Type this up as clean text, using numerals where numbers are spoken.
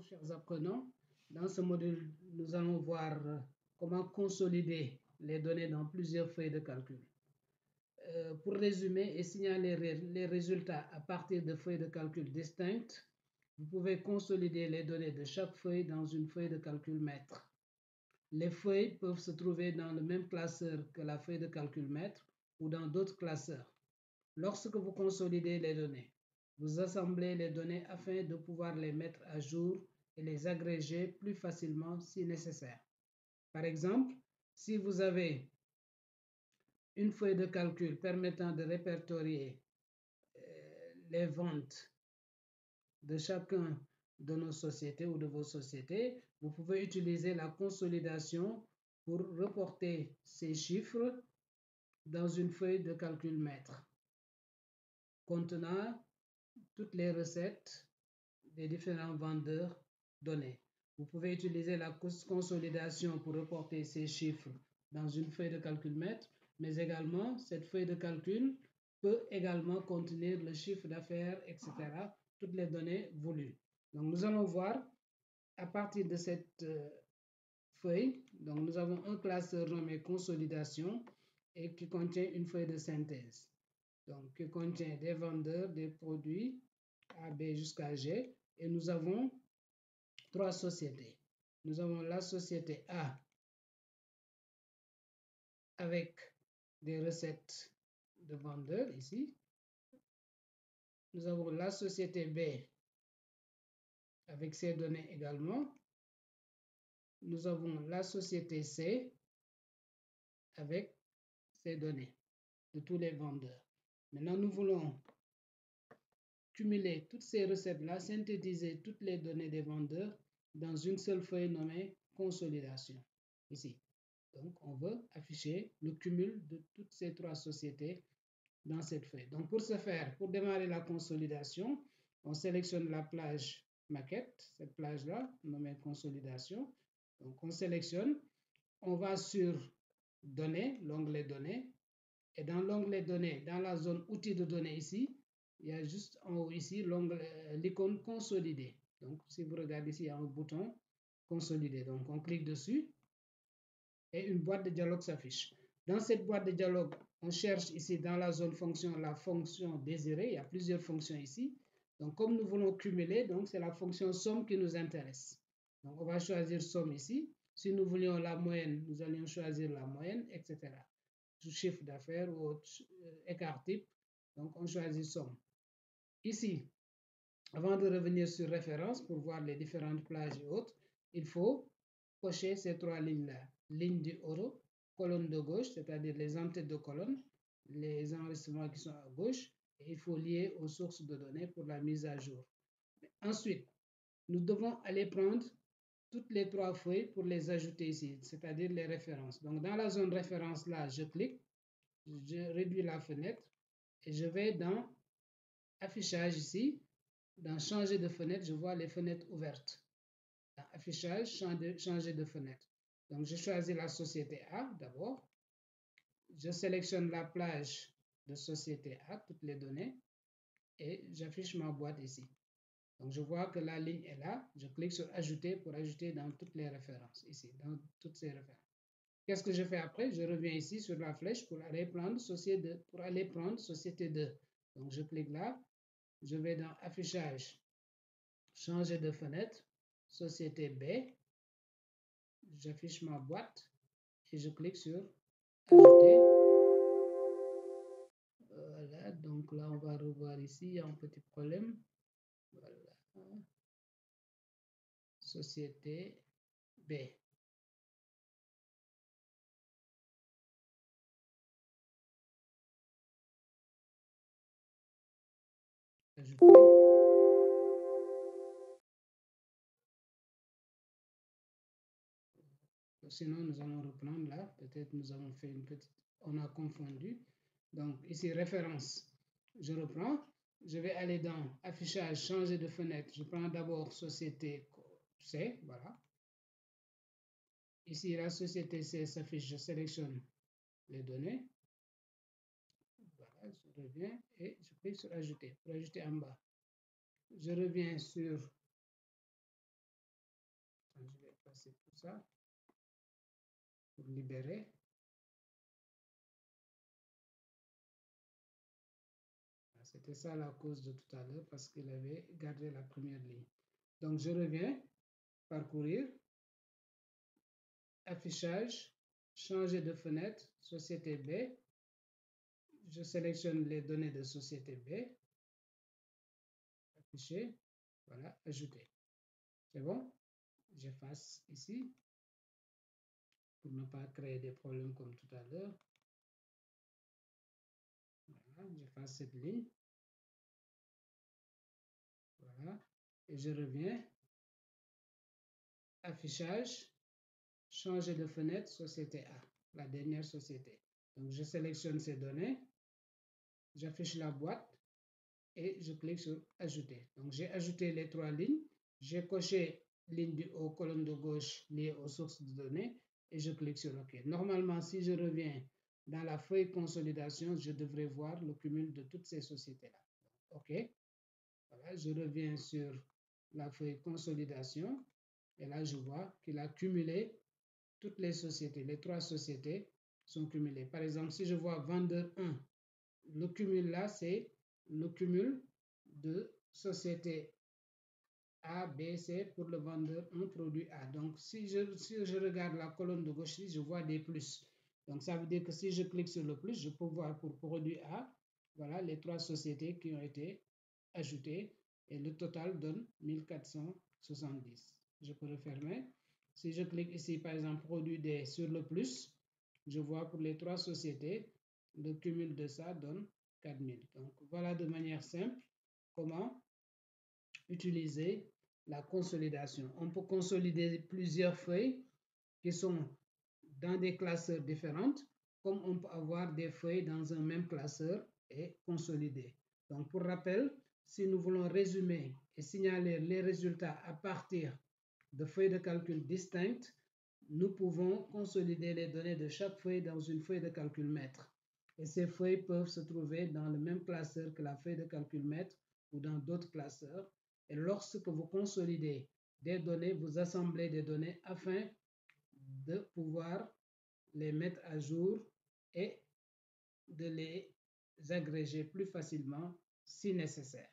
Chers apprenants, dans ce module, nous allons voir comment consolider les données dans plusieurs feuilles de calcul. Pour résumer et signaler les résultats à partir de feuilles de calcul distinctes, vous pouvez consolider les données de chaque feuille dans une feuille de calcul maître. Les feuilles peuvent se trouver dans le même classeur que la feuille de calcul maître ou dans d'autres classeurs. Lorsque vous consolidez les données, vous assemblez les données afin de pouvoir les mettre à jour et les agréger plus facilement si nécessaire. Par exemple, si vous avez une feuille de calcul permettant de répertorier les ventes de chacun de nos sociétés ou de vos sociétés, vous pouvez utiliser la consolidation pour reporter ces chiffres dans une feuille de calcul maître contenant toutes les recettes des différents vendeurs donnés. Vous pouvez utiliser la consolidation pour reporter ces chiffres dans une feuille de calcul maître, mais également cette feuille de calcul peut également contenir le chiffre d'affaires, etc., toutes les données voulues. Donc nous allons voir à partir de cette feuille, donc nous avons un classeur nommé consolidation et qui contient une feuille de synthèse, donc qui contient des vendeurs, des produits A, B jusqu'à G, et nous avons trois sociétés. Nous avons la société A avec des recettes de vendeurs ici. Nous avons la société B avec ses données également. Nous avons la société C avec ses données de tous les vendeurs. Maintenant, nous voulons cumuler toutes ces recettes-là, synthétiser toutes les données des vendeurs dans une seule feuille nommée consolidation, ici. Donc, on veut afficher le cumul de toutes ces trois sociétés dans cette feuille. Donc, pour ce faire, pour démarrer la consolidation, on sélectionne la plage maquette, cette plage-là, nommée consolidation. Donc, on sélectionne, on va sur données, l'onglet données, et dans l'onglet données, dans la zone outils de données ici, il y a juste en haut ici l'icône consolider. Donc, si vous regardez ici, il y a un bouton consolider. Donc, on clique dessus et une boîte de dialogue s'affiche. Dans cette boîte de dialogue, on cherche ici dans la zone fonction la fonction désirée. Il y a plusieurs fonctions ici. Donc, comme nous voulons cumuler, donc c'est la fonction somme qui nous intéresse. Donc, on va choisir somme ici. Si nous voulions la moyenne, nous allions choisir la moyenne, etc. Chiffre d'affaires ou écart type. Donc, on choisit somme. Ici, avant de revenir sur référence pour voir les différentes plages et autres, il faut cocher ces trois lignes-là. Ligne du euro, colonne de gauche, c'est-à-dire les en-têtes de colonne, les enregistrements qui sont à gauche, et il faut lier aux sources de données pour la mise à jour. Ensuite, nous devons aller prendre toutes les trois feuilles pour les ajouter ici, c'est-à-dire les références. Donc, dans la zone référence, là, je clique, je réduis la fenêtre et je vais dans affichage ici. Dans changer de fenêtre, je vois les fenêtres ouvertes. Dans affichage, changer de fenêtre. Donc, je choisis la société A d'abord. Je sélectionne la plage de société A, toutes les données, et j'affiche ma boîte ici. Donc, je vois que la ligne est là. Je clique sur ajouter pour ajouter dans toutes les références, ici, dans toutes ces références. Qu'est-ce que je fais après? Je reviens ici sur la flèche pour aller prendre société 2. Donc, je clique là. Je vais dans affichage, changer de fenêtre, société B. J'affiche ma boîte et je clique sur ajouter. Voilà, donc là, on va revoir ici, il y a un petit problème. Voilà. Société B. Ajouter. Sinon, nous allons reprendre là. Peut-être nous avons fait une petite... On a confondu. Donc, ici, référence. Je reprends. Je vais aller dans affichage, changer de fenêtre. Je prends d'abord société C. Voilà. Ici, la société C s'affiche. Je sélectionne les données. Voilà, je reviens et je clique sur ajouter. Pour ajouter en bas. Je reviens sur effacer tout ça pour libérer. C'était ça la cause de tout à l'heure parce qu'il avait gardé la première ligne. Donc, je reviens, parcourir, affichage, changer de fenêtre, société B. Je sélectionne les données de société B, afficher, voilà, ajouter. C'est bon? J'efface ici pour ne pas créer des problèmes comme tout à l'heure. Voilà, j'efface cette ligne. Voilà, et je reviens. Affichage, changer de fenêtre, société A, la dernière société. Donc, je sélectionne ces données, j'affiche la boîte et je clique sur Ajouter. Donc, j'ai ajouté les 3 lignes, j'ai coché ligne du haut, colonne de gauche liée aux sources de données et je clique sur OK. Normalement, si je reviens dans la feuille consolidation, je devrais voir le cumul de toutes ces sociétés-là. OK. Voilà, je reviens sur la feuille consolidation et là, je vois qu'il a cumulé toutes les sociétés, les 3 sociétés sont cumulées. Par exemple, si je vois vendeur 1, le cumul là, c'est le cumul de société A, B, C pour le vendeur 1 produit A. Donc, si je regarde la colonne de gauche, je vois des plus. Donc, ça veut dire que si je clique sur le plus, je peux voir pour produit A, voilà les 3 sociétés qui ont été ajoutées et le total donne 1470. Je peux refermer. Si je clique ici, par exemple, produit D sur le plus, je vois pour les 3 sociétés, le cumul de ça donne 4000. Donc, voilà de manière simple comment utiliser la consolidation. On peut consolider plusieurs feuilles qui sont dans des classeurs différents, comme on peut avoir des feuilles dans un même classeur et consolider. Donc, pour rappel, si nous voulons résumer et signaler les résultats à partir de feuilles de calcul distinctes, nous pouvons consolider les données de chaque feuille dans une feuille de calcul maître. Et ces feuilles peuvent se trouver dans le même classeur que la feuille de calcul maître ou dans d'autres classeurs. Et lorsque vous consolidez des données, vous assemblez des données afin de pouvoir les mettre à jour et de les agréger plus facilement si nécessaire.